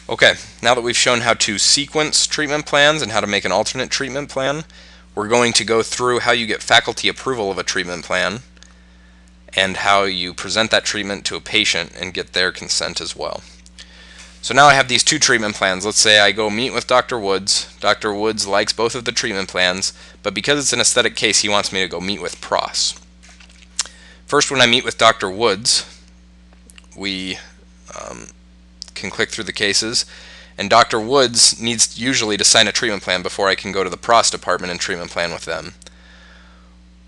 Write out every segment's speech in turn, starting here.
Okay, now that we've shown how to sequence treatment plans and how to make an alternate treatment plan, we're going to go through how you get faculty approval of a treatment plan and how you present that treatment to a patient and get their consent as well. So now I have these two treatment plans. Let's say I go meet with Dr. Woods. Dr. Woods likes both of the treatment plans, but because it's an aesthetic case, he wants me to go meet with Pros. First, when I meet with Dr. Woods, we can click through the cases, and Dr. Woods needs usually to sign a treatment plan before I can go to the PROS department and treatment plan with them.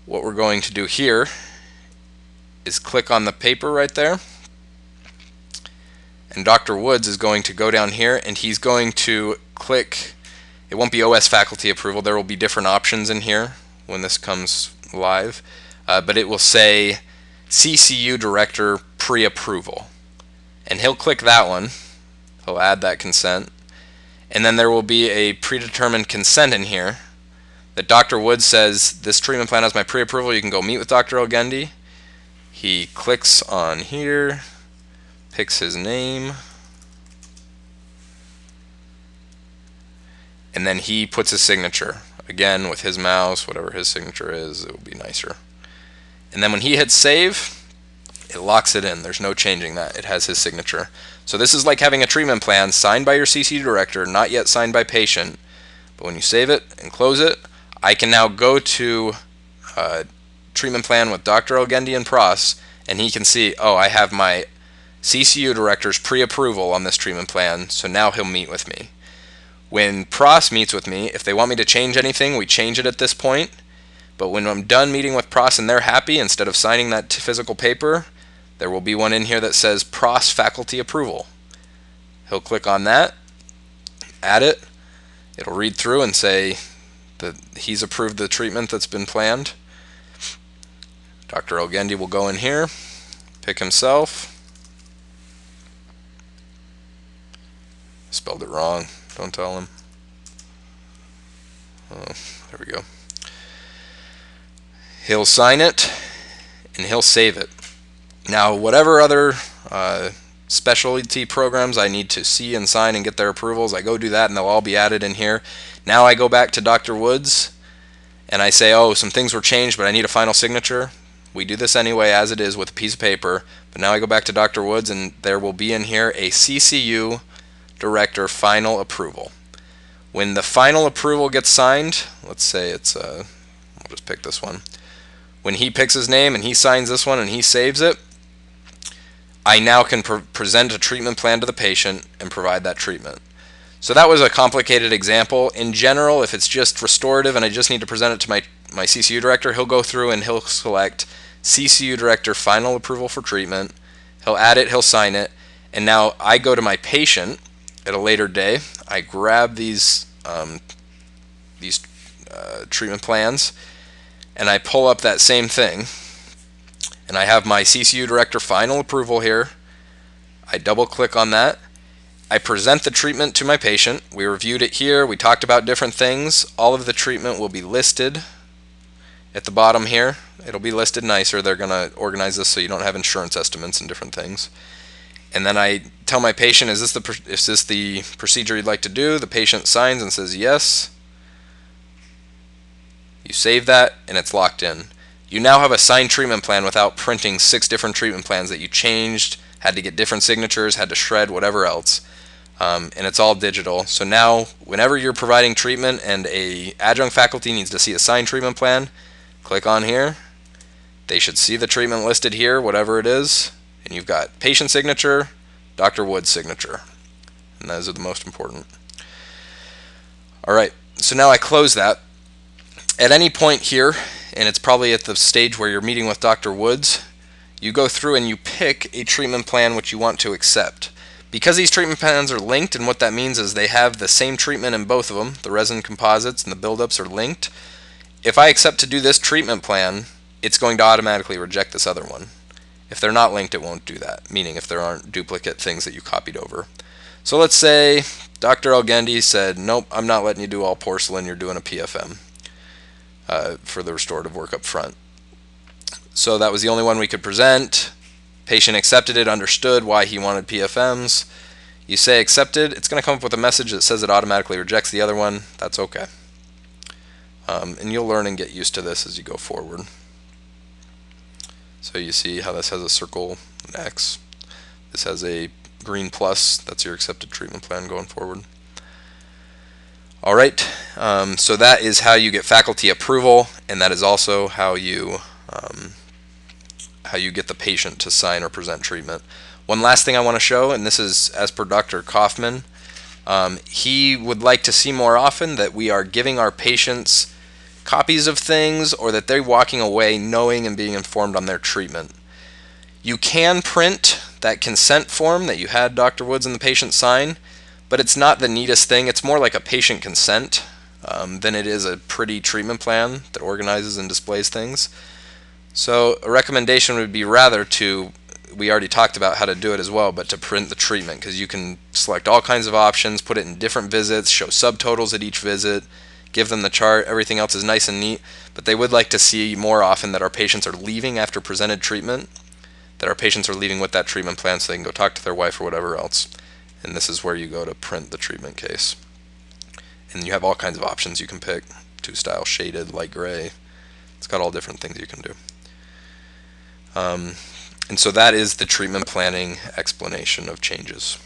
What we're going to do here is click on the paper right there, and Dr. Woods is going to go down here and he's going to click. It won't be OS faculty approval, there will be different options in here when this comes live, but it will say CCU Director Pre-Approval, and he'll click that one. He'll add that consent, and then there will be a predetermined consent in here that Dr. Woods says this treatment plan has my pre-approval, you can go meet with Dr. Elgendi. He clicks on here, picks his name, and then he puts his signature. Again, with his mouse, whatever his signature is, it will be nicer. And then when he hits save, it locks it in. There's no changing that. It has his signature. So this is like having a treatment plan signed by your CC director, not yet signed by patient. But when you save it and close it, I can now go to treatment plan with Dr. Elgendi and Pros, and he can see, oh, I have my CCU director's pre-approval on this treatment plan, so now he'll meet with me. When Pros meets with me, if they want me to change anything, we change it at this point. But when I'm done meeting with Pros and they're happy, instead of signing that physical paper, there will be one in here that says Pros Faculty Approval. He'll click on that, add it, it'll read through and say that he's approved the treatment that's been planned. Dr. Elgendi will go in here, pick himself. Spelled it wrong, don't tell him. Oh, there we go. He'll sign it and he'll save it. Now, whatever other specialty programs I need to see and sign and get their approvals, I go do that and they'll all be added in here. Now I go back to Dr. Woods and I say, oh, some things were changed, but I need a final signature. We do this anyway as it is with a piece of paper, but now I go back to Dr. Woods and there will be in here a CCU Director Final Approval. When the final approval gets signed, let's say it's, we'll just pick this one. When he picks his name and he signs this one and he saves it, I now can present a treatment plan to the patient and provide that treatment. So that was a complicated example. In general, if it's just restorative and I just need to present it to my CCU director, he'll go through and he'll select CCU Director Final Approval for treatment. He'll add it, he'll sign it, and now I go to my patient at a later day. I grab these treatment plans and I pull up that same thing, and I have my CCU Director Final Approval here. I double click on that. I present the treatment to my patient. We reviewed it here. We talked about different things. All of the treatment will be listed at the bottom here. It'll be listed nicer. They're going to organize this so you don't have insurance estimates and different things. And then I tell my patient, is this the procedure you'd like to do? The patient signs and says yes. You save that and it's locked in. You now have a signed treatment plan without printing 6 different treatment plans that you changed, had to get different signatures, had to shred, whatever else. And it's all digital. So now whenever you're providing treatment and a adjunct faculty needs to see a signed treatment plan, click on here. They should see the treatment listed here, whatever it is, and you've got patient signature, Dr. Wood's signature, and those are the most important. Alright, so now I close that. At any point here, and it's probably at the stage where you're meeting with Dr. Woods, you go through and you pick a treatment plan which you want to accept. Because these treatment plans are linked, and what that means is they have the same treatment in both of them, the resin composites and the buildups are linked. If I accept to do this treatment plan, it's going to automatically reject this other one. If they're not linked, it won't do that, meaning if there aren't duplicate things that you copied over. So let's say Dr. Elgendi said, nope, I'm not letting you do all porcelain, you're doing a PFM for the restorative work up front. So that was the only one we could present. Patient accepted it, understood why he wanted PFMs. You say accepted, it's going to come up with a message that says it automatically rejects the other one. That's okay. And you'll learn and get used to this as you go forward. So you see how this has a circle, an X. This has a green plus. That's your accepted treatment plan going forward. All right, so that is how you get faculty approval, and that is also how you get the patient to sign or present treatment. One last thing I want to show, and this is as per Dr. Kaufman, he would like to see more often that we are giving our patients copies of things, or that they're walking away knowing and being informed on their treatment. You can print that consent form that you had Dr. Woods and the patient sign, but it's not the neatest thing. It's more like a patient consent than it is a pretty treatment plan that organizes and displays things. So a recommendation would be rather to, we already talked about how to do it as well, but to print the treatment, because you can select all kinds of options, put it in different visits, show subtotals at each visit, give them the chart, everything else is nice and neat, but they would like to see more often that our patients are leaving after presented treatment, that our patients are leaving with that treatment plan so they can go talk to their wife or whatever else. And this is where you go to print the treatment case. And you have all kinds of options you can pick. 2-style, shaded, light gray. It's got all different things you can do. And so that is the treatment planning explanation of changes.